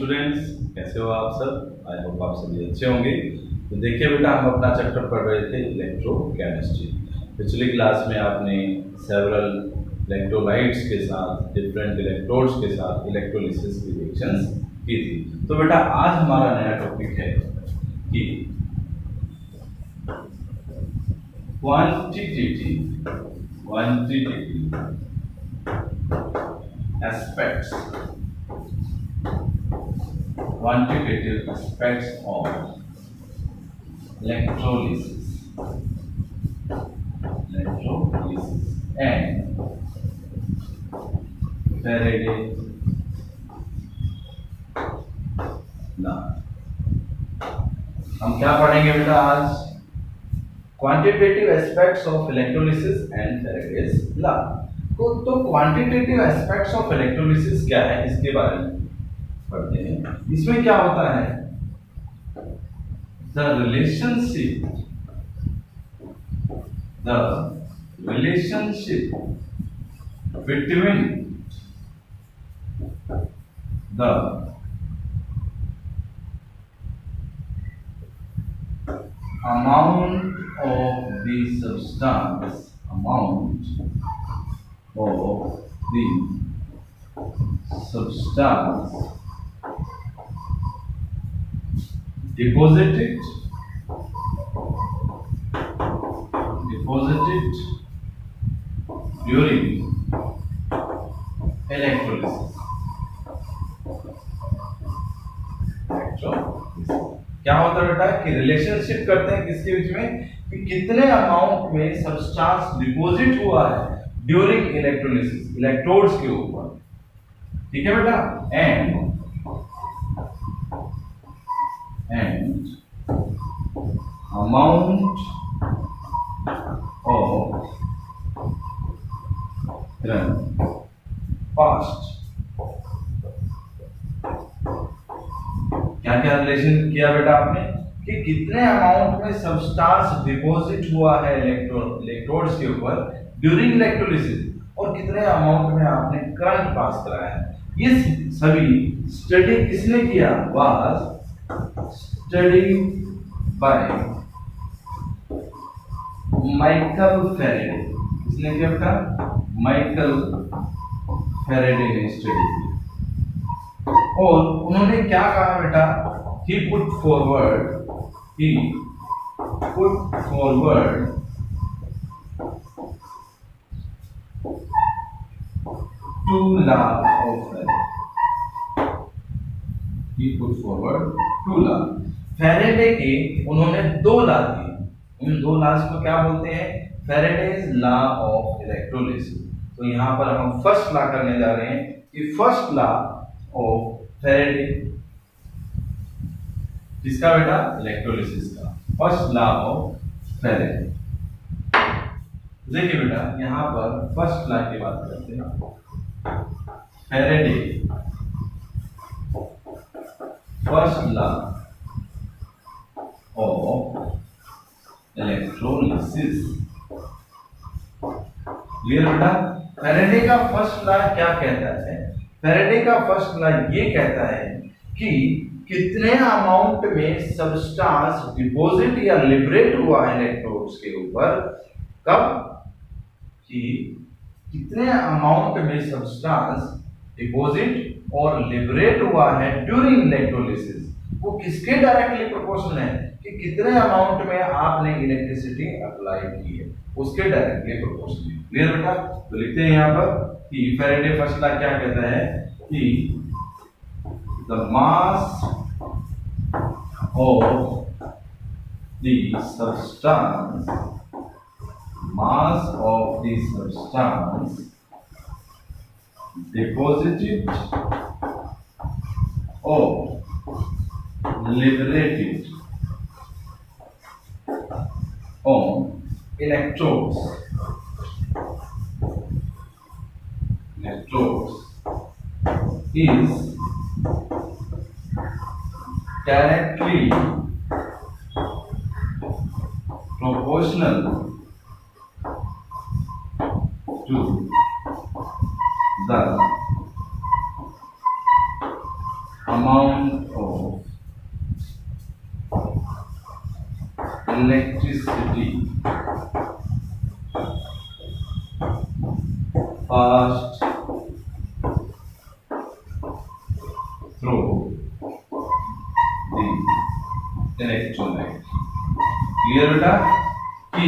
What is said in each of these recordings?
Students, कैसे हो आप सब? आई होप आप सभी अच्छे होंगे। तो देखिए बेटा, हम अपना चैप्टर पढ़ रहे थे इलेक्ट्रोकेमिस्ट्री। पिछली क्लास में आपने सेवरल इलेक्ट्रोलाइट्स के साथ, डिफरेंट इलेक्ट्रोड्स के साथ इलेक्ट्रोलिसिस की रिएक्शंस की थी। तो बेटा आज हमारा नया टॉपिक है कि quantitative aspects of electrolysis and Faraday law। हम क्या पढ़ेंगे बेटा आज? Quantitative aspects of electrolysis and Faraday's law. तो क्वांटिटेटिव एस्पेक्ट्स ऑफ इलेक्ट्रोलिसिस क्या है, इसके बारे में पढ़ते हैं। इसमें क्या होता है? The relationship between the amount of the substance deposited during electrolysis। क्या होता है बेटा कि रिलेशनशिप करते हैं किसके बीच में, कि कितने अमाउंट में सब्सटेंस डिपॉजिट हुआ है ड्यूरिंग इलेक्ट्रोलिसिस, इलेक्ट्रोड्स के ऊपर। ठीक है बेटा। And amount of past. क्या क्या रिलेशन किया बेटा आपने कि कितने अमाउंट में सब्सटेंस डिपॉजिट हुआ है इलेक्ट्रोड्स के ऊपर ड्यूरिंग इलेक्ट्रोलिसिस, और कितने अमाउंट में आपने करंट पास कराया है। ये सभी स्टडी किसने किया? Was study by Michael Faraday. किसने किया बेटा? माइकल फैराडे ने स्टडी की। और उन्होंने क्या कहा बेटा? he put forward two laws of Faraday के उन्होंने दो लॉ दिए। उन दो लॉज को क्या बोलते हैं? Faraday's law of electrolysis. तो यहाँ पर हम फर्स्ट लॉ करने जा रहे हैं कि फर्स्ट लॉ ऑफ फैराडे, किसका बेटा? इलेक्ट्रोलिसिस का। First law of Faraday. देखिए बेटा, यहां पर फर्स्ट लॉ की बात करते हैं। Faraday first law of electrolysis. Clear बेटा? फैराडे का फर्स्ट लॉ क्या कहता है? फैराडे का फर्स्ट लॉ ये कहता है कि कितने अमाउंट में सब्सटेंस डिपॉजिट या लिबरेट हुआ है इलेक्ट्रोड्स के ऊपर, कब? कि कितने अमाउंट में सब्सटेंस डिपॉजिट और लिबरेट हुआ है ड्यूरिंग इलेक्ट्रोलिसिस, वो किसके डायरेक्टली प्रोपोर्शनल है कि कितने अमाउंट में आपने इलेक्ट्रिसिटी अप्लाई की है, उसके डायरेक्टली प्रोपोर्शनल। क्लियर बेटा? तो लिखते हैं यहाँ पर कि फैराडे फर्स्ट लॉ क्या कहता है कि the mass of the substance deposited or liberated on electrodes is directly proportional to the amount of electricity passed through the electrolyte। Clear बेटा कि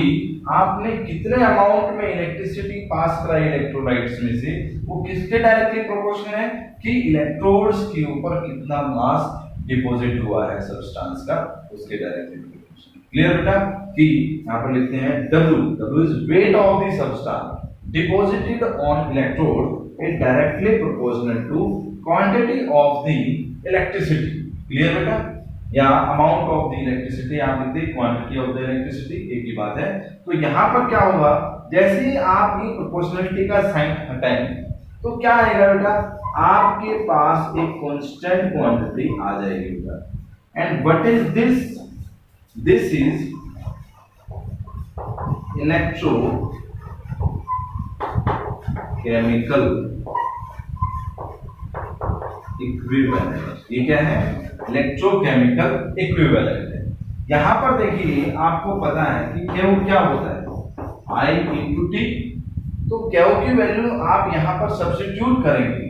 आपने कितने अमाउंट में इलेक्ट्रिसिटी पास कराई इलेक्ट्रोलाइट्स में से, वो किसके डायरेक्टली प्रोपोर्शनल है कि इलेक्ट्रोड्स के ऊपर कितना मास डिपॉजिट हुआ है सब्सटेंस का, उसके डायरेक्टली प्रोपोर्शनल। क्लियर बेटा कि यहां पर लिखते हैं W is wait of the substance deposited on electrode is directly proportional to quantity of the electricity। Clear बेटा, या अमाउंट ऑफ द इलेक्ट्रिसिटी आप लिखते हैं क्वांटिटी ऑफ द इलेक्ट्रिसिटी, एक ही बात है। तो यहां पर क्या होगा, जैसे ही आप ये प्रोपोर्शनलिटी का साइन हटाएंगे तो क्या आएगा बेटा, आपके पास एक कांस्टेंट क्वांटिटी आ जाएगी बेटा। And what is this? This is electrochemical equivalent. ये क्या है? इलेक्ट्रोकेमिकल इक्विवेलेंट है। यहां पर देखिए आपको पता है कि क्यू क्या होता है, I into T। तो क्यू की वैल्यू आप यहां पर सब्स्टिट्यूट करेंगे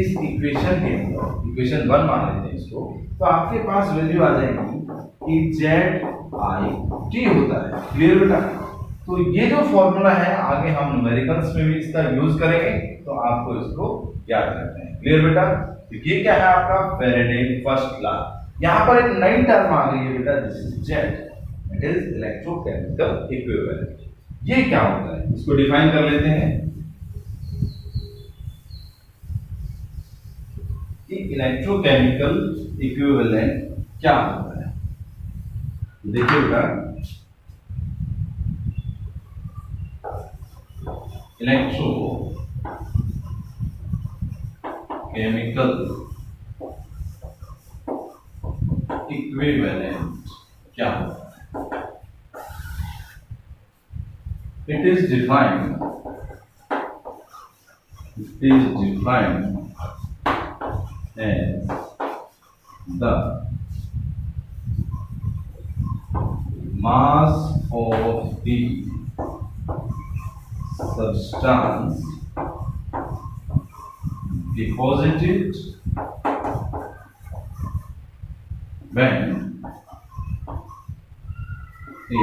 इस इक्वेशन के अंदर, इक्वेशन 1 मान लेते हैं इसको, तो आपके पास वैल्यू आ जाएगी कि ZIT होता है। क्लियर बेटा, तो ये जो फॉर्मूला है आगे हम न्यूमेरिकल्स में भी इसका यूज करेंगे, तो आपको इसको याद रखना है। क्लियर बेटा, तो ये क्या है आपका फैराडे फर्स्ट लॉ। यहां पर एक नई टर्म आ गई है बेटा, this is Z, it is electrochemical equivalent. ये क्या होता है इसको डिफाइन कर लेते हैं कि इलेक्ट्रोकेमिकल इक्विवेलेंट क्या होता है। देखिए बेटा, इलेक्ट्रोकेमिकल इक्विवेलेंट क्या होता है? It is defined as the mass of the substance deposited when a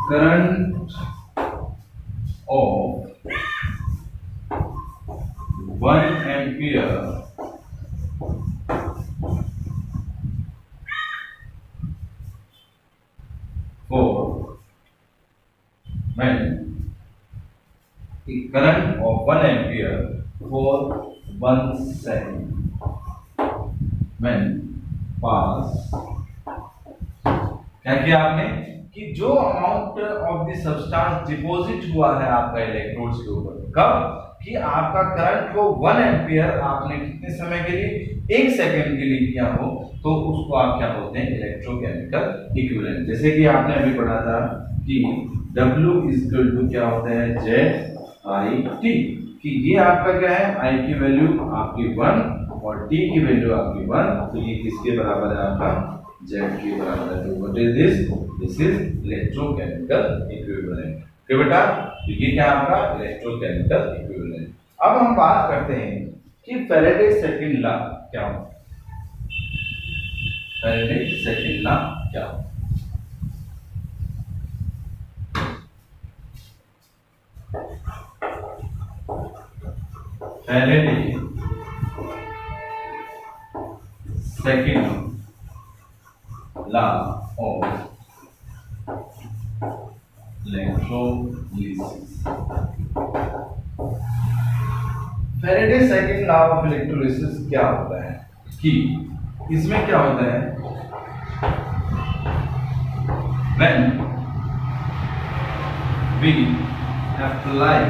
current of 1 ampere for when a current of 1 ampere for 1 second when pass। क्या किया आपने कि जो amount of the substance deposit हुआ है आपका इलेक्ट्रोड्स के ऊपर, कब कि आपका करंट को 1 एम्पियर आपने कितने समय के लिए, 1 सेकंड के लिए किया हो, तो उसको आप क्या बोलते हैं, इलेक्ट्रोकेमिकल इक्विवेलेंट। जैसे कि आपने अभी पढ़ा था कि W इक्वल टू क्या होता है, ZIT, कि ये आपका क्या है, I की वैल्यू आपकी 1 और T की वैल्यू आपकी 1, तो ये किसके बराबर है, आपका Z के बराबर है। तो what is this? This is electrochemical equivalent. तो बेटा ये क्या आपका इलेक्ट्रोकेमिकल इक्विवेलेंट। अब हम बात करते हैं कि फैराडे सेकंड लॉ क्या होता है। फैराडे सेकंड लॉ क्या होता है? Faraday second law of electrolysis। Faraday second law of electrolysis क्या होता है कि इसमें क्या होता है, when we apply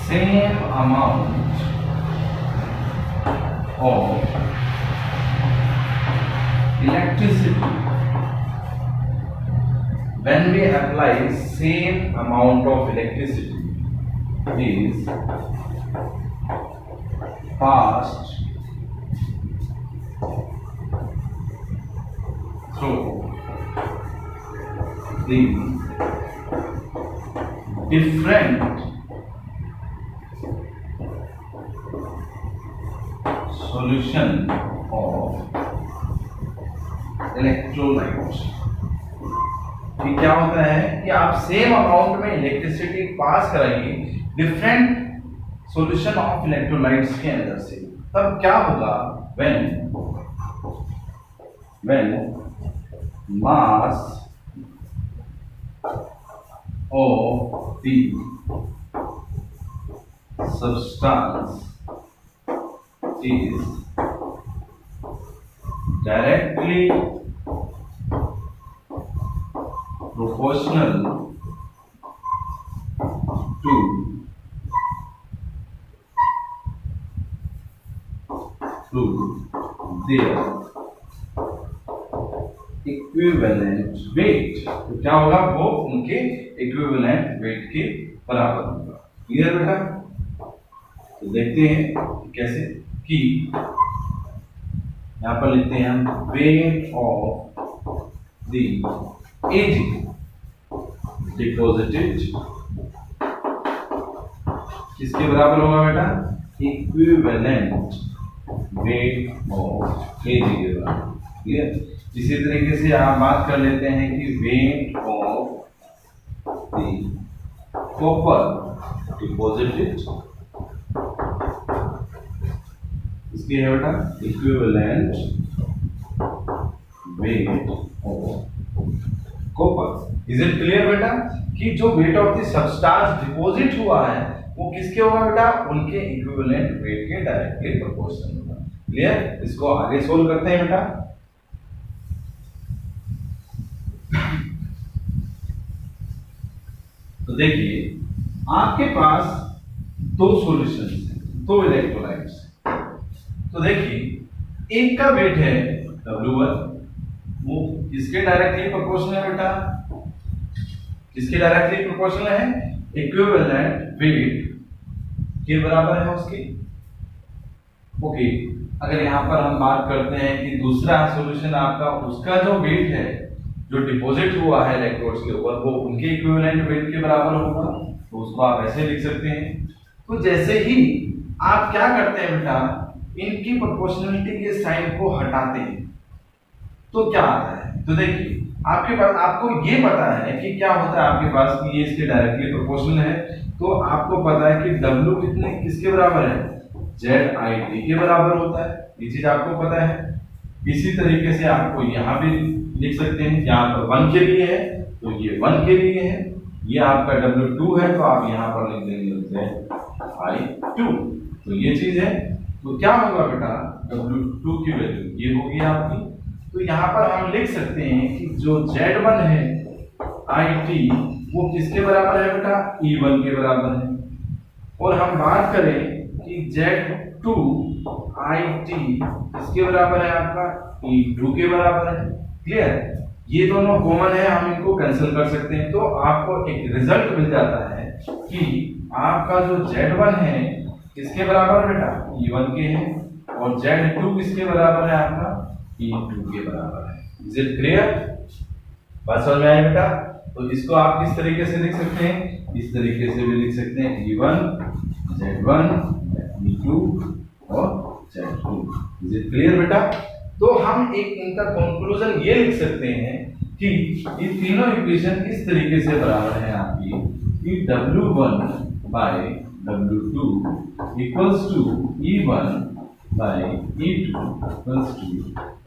same amount of electricity, when we apply same amount of electricity is passed through the different solution of electrolytes। ये क्या होता है कि आप सेम अमाउंट में इलेक्ट्रिसिटी पास कराइए डिफरेंट सॉल्यूशन ऑफ इलेक्ट्रोलाइट्स के अंदर से, तब क्या होगा, when mass of the substance is directly proportional to their equivalent weight. तो क्या होगा, वो उनके इक्विवेलेंट वेट के बराबर होगा। क्लियर बेटा? तो देखते हैं कैसे, कि यहां पर लिखते हैं हम weight of the edge deposited किसके बराबर होगा बेटा, इक्विवेलेंट वेट ऑफ एज के बराबर। क्लियर? इसी तरीके से आप बात कर लेते हैं कि wait of the copper deposited इसकी है बेटा equivalent weight of copper. Is it clear बेटा कि जो wait of the substance deposit हुआ है वो किसके होगा बेटा, उनके इक्विवेलेंट वेट के डायरेक्टली प्रोपोर्शनल होगा। क्लियर? इसको आगे सोल्व करते हैं बेटा। तो देखिए आपके पास दो सॉल्यूशंस हैं, दो इलेक्ट्रोलाइट्स। तो देखिए एक का वेट है W1, वो किसके डायरेक्टली प्रोपोर्शनल है बेटा, किसके डायरेक्टली प्रोपोर्शनल है, इक्विवेलेंट वेट के बराबर है उसके। ओके, अगर यहां पर हम बात करते हैं कि दूसरा सॉल्यूशन आपका, उसका जो वेट है जो डिपॉजिट हुआ है इलेक्ट्रोड्स के ऊपर, वो उनके इक्विवेलेंट वेट के बराबर होगा। तो उसको आप ऐसे लिख सकते हैं। तो जैसे ही आप क्या करते हैं बेटा, इनकी प्रोपोर्शनलिटी के साइन को हटाते हैं तो क्या आता है। तो देखिए आपके पास, आपको ये पता है कि क्या होता है आपके पास कि ये इसके डायरेक्टली प्रोपोर्शनल है, तो आपको पता है कि W कितने किसके बराबर है, ZIT के बराबर होता है। ये चीज आपको पता है। इसी तरीके से आपको यहाँ भी लिख सकते हैं, यहाँ पर 1 के लिए है तो ये 1 के लिए है, ये आपका W2 है तो आप यहाँ पर लिख देंगे I2। तो ये चीज है। तो क्या होगा बेटा, W2 की वैल्यू ये होगी आपकी। तो यहाँ पर हम लिख सकते हैं कि जो Z1 है IT वो किसके बराबर है बेटा, E1 के बराबर है। और हम बात करें कि Z2 IT किसके बराबर है आपका, E2 के बराबर है। क्लियर? ये दोनों कॉमन है, हम इनको कैंसिल कर सकते हैं। तो आपको एक रिजल्ट मिल जाता है कि आपका जो Z1 है किसके बराबर बेटा, E1 के है, और Z2 किसके बराबर है आपका, E2 के बराबर है। Is it clear? बात समझ में आई बेटा? तो इसको आप किस तरीके से लिख सकते हैं, इस तरीके से भी लिख सकते हैं, E1 Z1 E2 और Z2। इज इट क्लियर बेटा? तो हम एक इनका कंक्लूजन ये लिख सकते हैं कि ये तीनों इक्वेशन इस तरीके से बराबर है आपकी कि W1 by W2 equals to E1 by E2 equals to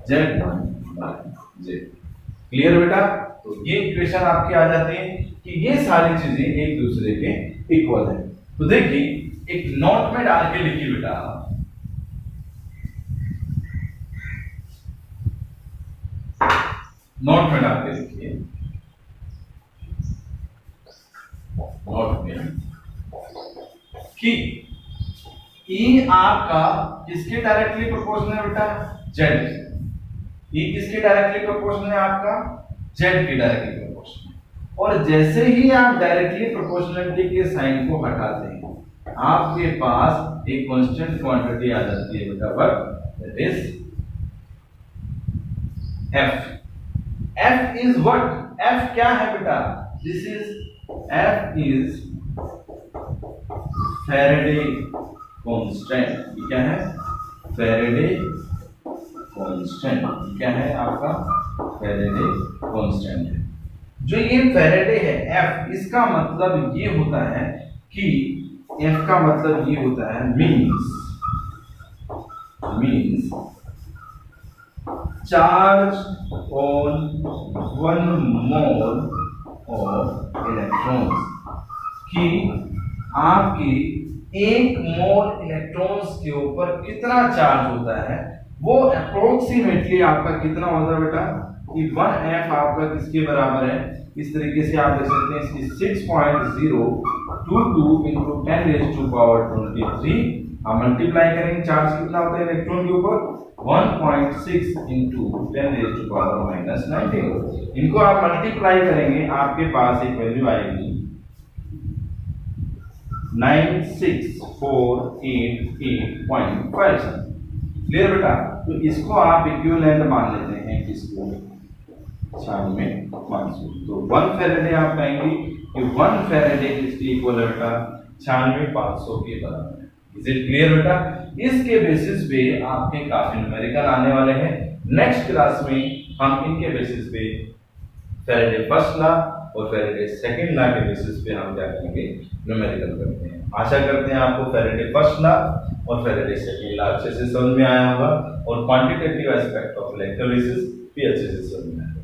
Z1 by Z। Clear बेटा? तो ये इक्वेशन आपकी आ जाती है कि ये सारी चीजें एक दूसरे के इक्वल है। तो देखिए एक नोट में डाल के लिखिए बेटा, नोट में डाल के लिखिए, नोट में कि E आपका किसके डायरेक्टली प्रोपोर्शनल है बेटा, Z। E किसके डायरेक्टली प्रोपोर्शनल है आपका, Z के डायरेक्टली प्रोपोर्शनल। और जैसे ही आप डायरेक्टली प्रोपोर्शनलिटी के साइन को हटाते हैं आपके पास एक कांस्टेंट क्वांटिटी आ जाती है बेटा, what that is F. F is what, F क्या है बेटा, this is F is Faraday constant. ये क्या है, फैराडे कांस्टेंट। क्या है आपका, फैराडे कांस्टेंट है। जो ये फैराडे है एफ, इसका मतलब ये होता है कि एफ का मतलब ये होता है means charge on 1 mole of electrons, कि आपकी 1 मोल इलेक्ट्रॉन्स के ऊपर कितना चार्ज होता है, वो अप्रोक्सीमेटली आपका कितना होता है बेटा, कि 1F आपका किसके बराबर है, इस तरीके से आप देख सकते हैं, इसकी 6.022 into 10 raised to power 23। हम मल्टीप्लाई करेंगे, चार्ज कितना होता है इलेक्ट्रॉन के ऊपर, 1.6 into 10 raised to power -19। इनको आप मल्टीप्लाई करेंगे, आपके पास एक वैल्यू आएगी 96488.5। क्लियर बेटा, तो इसको आप इक्विवेलेंट मान लेते हैं किसको, 96,500। तो 1 फैराडे आप पाएंगे कि 1 फैराडे किसके इक्वल है बेटा, 96,500 के बराबर है। इज इट क्लियर बेटा। इसके बेसिस पे आपके काफी न्यूमेरिकल आने वाले हैं। नेक्स्ट क्लास में हम इनके बेसिस पे फैराडे फर्स्ट लॉ और फैराडे सेकंड लॉ के बेसिस पे हम क्या करेंगे, न्यूमेरिकल करते हैं। आशा करते हैं आपको फैराडे फर्स्ट लॉ और फैराडे सेकंड लॉ अच्छे से समझ में आया होगा, और क्वांटिटेटिव एस्पेक्ट ऑफ इलेक्ट्रोलिसिस भी अच्छे से समझ में आया।